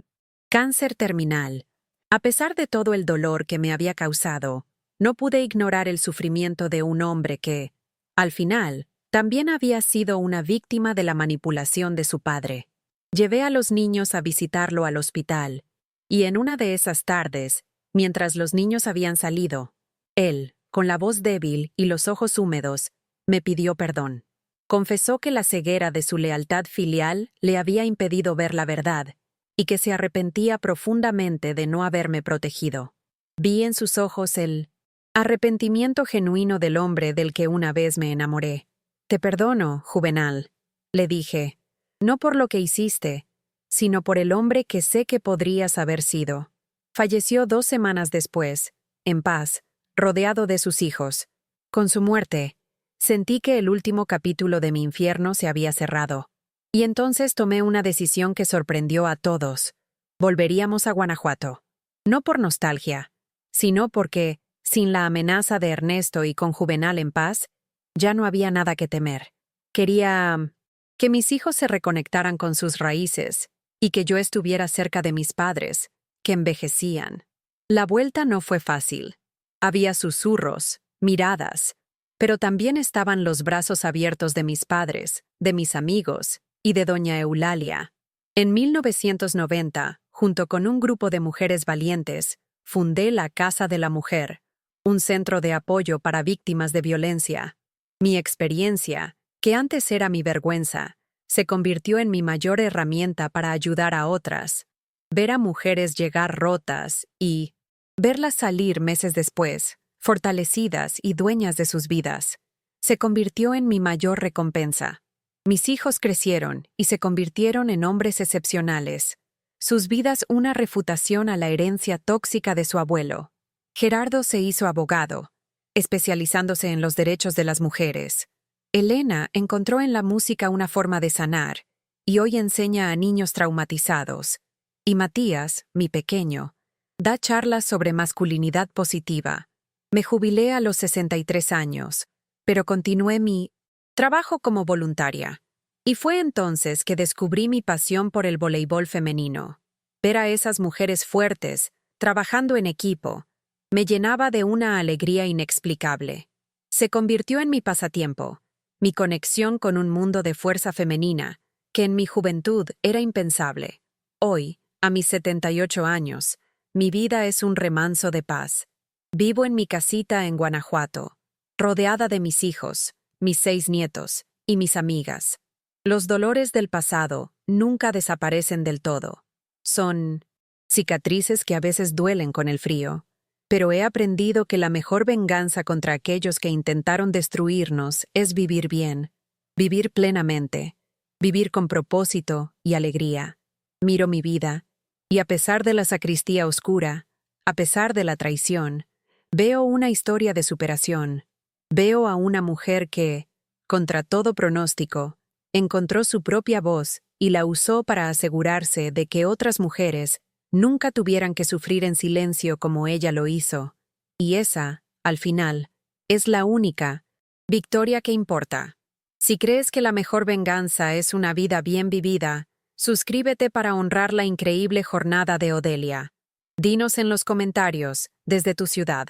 [SPEAKER 1] cáncer terminal. A pesar de todo el dolor que me había causado, no pude ignorar el sufrimiento de un hombre que, al final, también había sido una víctima de la manipulación de su padre. Llevé a los niños a visitarlo al hospital, y en una de esas tardes, mientras los niños habían salido, él, con la voz débil y los ojos húmedos, me pidió perdón. Confesó que la ceguera de su lealtad filial le había impedido ver la verdad, y que se arrepentía profundamente de no haberme protegido. Vi en sus ojos el arrepentimiento genuino del hombre del que una vez me enamoré. Te perdono, Juvenal, le dije, no por lo que hiciste, sino por el hombre que sé que podrías haber sido. Falleció 2 semanas después, en paz, rodeado de sus hijos. Con su muerte, sentí que el último capítulo de mi infierno se había cerrado. Y entonces tomé una decisión que sorprendió a todos. Volveríamos a Guanajuato. No por nostalgia, sino porque, sin la amenaza de Ernesto y con Juvenal en paz, ya no había nada que temer. Quería que mis hijos se reconectaran con sus raíces y que yo estuviera cerca de mis padres, que envejecían. La vuelta no fue fácil. Había susurros, miradas, pero también estaban los brazos abiertos de mis padres, de mis amigos y de doña Eulalia. En 1990, junto con un grupo de mujeres valientes, fundé la Casa de la Mujer, un centro de apoyo para víctimas de violencia. Mi experiencia, que antes era mi vergüenza, se convirtió en mi mayor herramienta para ayudar a otras. Ver a mujeres llegar rotas y verlas salir meses después, fortalecidas y dueñas de sus vidas, se convirtió en mi mayor recompensa. Mis hijos crecieron y se convirtieron en hombres excepcionales. Sus vidas una refutación a la herencia tóxica de su abuelo. Gerardo se hizo abogado, especializándose en los derechos de las mujeres. Elena encontró en la música una forma de sanar, y hoy enseña a niños traumatizados. Y Matías, mi pequeño, da charlas sobre masculinidad positiva. Me jubilé a los 63 años, pero continué mi trabajo como voluntaria. Y fue entonces que descubrí mi pasión por el voleibol femenino. Ver a esas mujeres fuertes, trabajando en equipo, me llenaba de una alegría inexplicable. Se convirtió en mi pasatiempo, mi conexión con un mundo de fuerza femenina, que en mi juventud era impensable. Hoy, a mis 78 años, mi vida es un remanso de paz. Vivo en mi casita en Guanajuato, rodeada de mis hijos, mis 6 nietos y mis amigas. Los dolores del pasado nunca desaparecen del todo. Son cicatrices que a veces duelen con el frío, pero he aprendido que la mejor venganza contra aquellos que intentaron destruirnos es vivir bien, vivir plenamente, vivir con propósito y alegría. Miro mi vida, y a pesar de la sacristía oscura, a pesar de la traición, veo una historia de superación. Veo a una mujer que, contra todo pronóstico, encontró su propia voz y la usó para asegurarse de que otras mujeres nunca tuvieran que sufrir en silencio como ella lo hizo. Y esa, al final, es la única victoria que importa. Si crees que la mejor venganza es una vida bien vivida, suscríbete para honrar la increíble jornada de Odelia. Dinos en los comentarios, desde tu ciudad,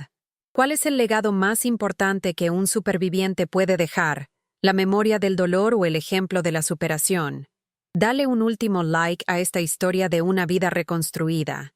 [SPEAKER 1] ¿cuál es el legado más importante que un superviviente puede dejar? ¿La memoria del dolor o el ejemplo de la superación? Dale un último like a esta historia de una vida reconstruida.